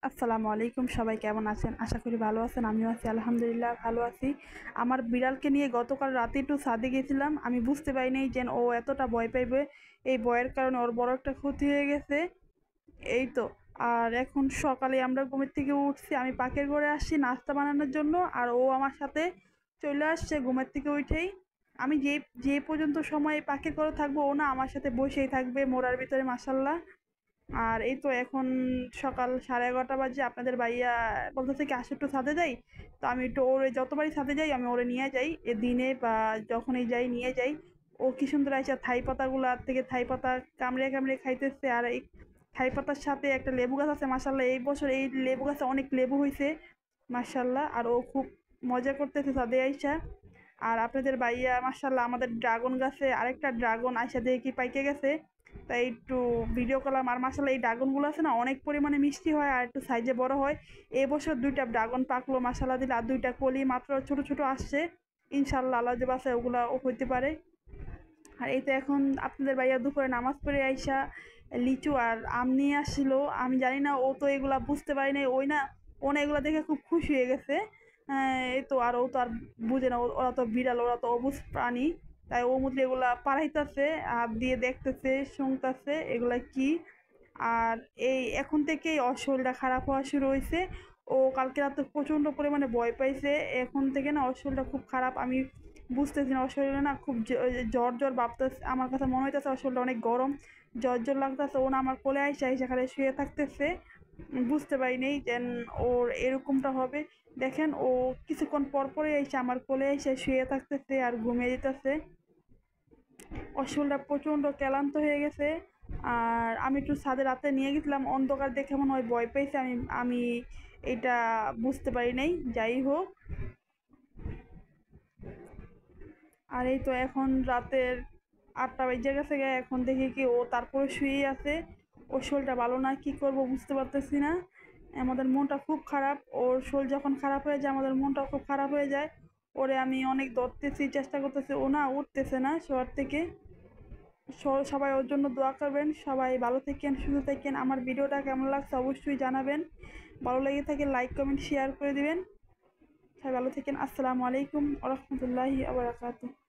আসসালামু আলাইকুম। সবাই কেমন আছেন? আশা করি ভালো আছেন। আমিও আছি আলহামদুলিল্লাহ ভালো আছি। আমার বিড়ালকে নিয়ে গতকাল রাতে একটু ছাদে গেছিলাম। আমি বুঝতে পারি নাই যে ও এতটা ভয় পাইবে। এই ভয়ের কারণে ওর বড় একটা ক্ষতি হয়ে গেছে। এই তো। আর এখন সকালে আমরা ঘুমের থেকে উঠছি। আমি পাকের ঘরে আসছি নাস্তা বানানোর জন্য। আর ও আমার সাথে চলে আসছে ঘুমের থেকে উঠেই। আমি যে পর্যন্ত সময় পাকের ঘরে থাকবো ও না আমার সাথে বসেই থাকবে মোড়ার ভিতরে মাশাআল্লাহ। আর এই তো এখন সকাল 11:30 বাজে। আপনাদের ভাইয়া বলতেছে কি আসো একটু ছাদে যাই। তো আমি একটু ওরে যতবারই ছাদে যাই আমি ওরে নিয়ে যাই। দিনে বা যখনই যাই নিয়ে যাই। ও কি সুন্দর আইসা থাই পাতাগুলা থেকে থাই পাতা কামড়ে কামড়ে খাইতেছে। আর এই থাই পাতার সাথে একটা লেবু গাছ আছে মাশাআল্লাহ। এই বছর এই লেবু গাছে অনেক লেবু হইছে মাশাআল্লাহ। আর ও খুব মজা করতেছে ছাদে আইসা। আর আপনাদের ভাইয়া মাশাআল্লাহ আমাদের ড্রাগন গাছে আরেকটা ড্রাগন আইসা দেখি পাইকে গেছে। তাই একটু ভিডিও করলাম। আর মাশাআল্লাহ এই ড্রাগনগুলো আছে না অনেক পরিমাণে মিষ্টি হয় আর একটু সাইজে বড় হয়। এবছর 2টা ড্রাগন পাকলো মাশাআল্লাহ দিলে। আর 2টা কলি মাত্র ছোট ছোট আসছে। ইনশাআল্লাহ আল্লাহ যে বাসায় ওগুলা ও হইতে পারে। আর এই তো এখন আপনাদের ভাইয়া দুপুরে নামাজ পড়ে আইসা লিচু আর আম নিয়ে আসছিল। আমি জানি না ও তো এগুলা বুঝতে পারি নাই। ও না এগুলা দেখে খুব খুশি হয়ে গেছে। এই তো আর ও তো আর বুঝে না। ওরা তো বিড়াল, ওরা তো অবুঝ প্রাণী। তাই ও মুদ্রা এগুলা পাড়াইতাছে, হাত দিয়ে দেখতেছে, শুনতাছে এগুলা কি। আর এই এখন থেকেই ওর শরীরটা খারাপ হওয়া শুরু হয়েছে। ও কালকে রাতে প্রচণ্ড পরিমাণে ভয় পাইছে। এখন থেকে না ওর শরীরটা খুব খারাপ। আমি বুঝতেছি না ওর শরীরে না খুব জ্বর জ্বর ভাবতেছে। আমার কথা মনে হইতেছে ওর শরীরটা অনেক গরম, জ্বর জ্বর লাগতেছে। ও না আমার কোলে আইসা আইসা খালি শুয়ে থাকতেছে। বুঝতে পারি নেই যে ওর এরকমটা হবে। দেখেন ও কিছুক্ষণ পর পরে এসে আমার কোলে এসে শুয়ে থাকতেছে আর ঘুমিয়ে যেতেছে। ওর শরীরটা প্রচণ্ড ক্লান্ত হয়ে গেছে। আর আমি একটু ছাদে রাতে নিয়ে গেছিলাম, অন্ধকার দেখে মনে হয় ভয় পেয়েছে। আমি আমি এটা বুঝতে পারি নাই। যাই হোক, আর এই তো এখন রাতের 8টা বেজে গেছে গে। এখন দেখি কি ও তারপরে শুয়েই আছে। ওর শরীরটা ভালো না, কি করব বুঝতে পারতেছি না। আমাদের মনটা খুব খারাপ। ওর শরীর যখন খারাপ হয়ে যায় আমাদের মনটাও খুব খারাপ হয়ে যায়। ওরে আমি অনেক ধরতেছি, চেষ্টা করতেছি, ও না উঠতেছে না শোয়ার থেকে। সবাই ওর জন্য দোয়া করবেন। সবাই ভালো থাকেন, সুস্থ থাকেন। আমার ভিডিওটা কেমন লাগছে অবশ্যই জানাবেন। ভালো লেগে থাকে লাইক কমেন্ট শেয়ার করে দিবেন। সবাই ভালো থাকেন। আসসালামু আলাইকুম ওয়া রাহমাতুল্লাহি ওয়া বারাকাতুহু।